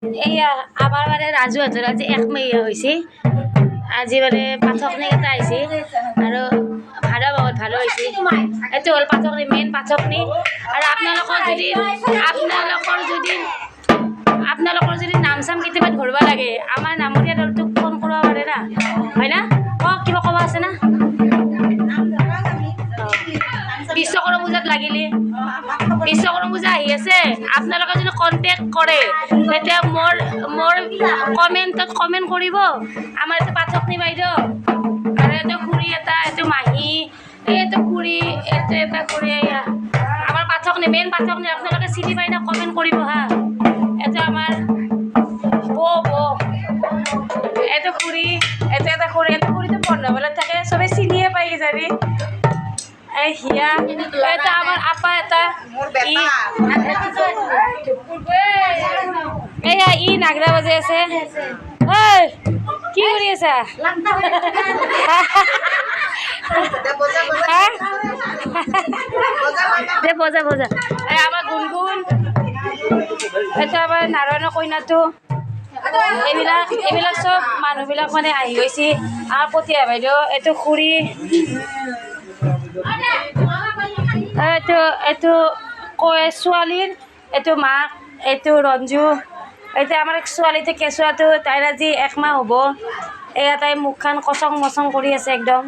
এয়া আমাৰ মানে ৰাজুহঁতৰ আজি একমহীয়া হৈছে। আজি মানে পাঠকনি এটা আহিছে আৰু ভাড়া বহুত ভালো হৈছে। এইটো হ'ল পাঠকনি, মেইন পাঠকনি। আৰু আপোনালোকৰ যদি নাম চাম কেতিয়াবা ধৰিব লাগে, আমাৰ নামৰীয়া দলটোক ফোন কৰিব পাৰে না, হয় না? কওক, কিবা ক'ব আছে না? বিশ্বকৰ্মা পূজাত লাগিলে, বিশ্বকৰ্মা পূজা আহি আছে, আপোনালোকে যদি কণ্টেক্ট কৰে তেতিয়া মোৰ কমেণ্টত কমেণ্ট কৰিব। আমাৰ এইটো পাঠকনি বাইদেউ আৰু এইটো খুৰী এটা, এইটো মাহী, এইটো খুৰী, এইটো এটা খুৰী, এয়া আমাৰ পাঠকনি, মেইন পাঠকনি। আপোনালোকে চিনি পাই না, কমেণ্ট কৰিব হা। এইটো আমাৰ বৌ, এইটো খুৰী, এইটো এটা খুৰী, এইটো খুৰীটো বন্ধবালত থাকে, চবে চিনিয়ে পাই কিজানি। এই হিয়া, এইটো আমাৰ আপা এটা, এয়া ই নাগৰা বাজাই আছে। ঐ কি কৰি আছা? দে বজা বজা। এই আমাৰ গুণগুণ, এইটো আমাৰ নাৰায়ণৰ কইনাটো। এইবিলাক চব মানুহবিলাক মানে আহি গৈছে। আমাৰ পতিয়া বাইদেউ, এইটো খুৰী, এইটো ছোৱালীৰ, এইটো মাক, এইটো ৰঞ্জু, এইটো আমাৰ ছোৱালীটো কেঁচুৱাটো, তাইৰ আজি 1 মাহ হ'ব। এয়া তাই মুখখন কচং মচং কৰি আছে একদম।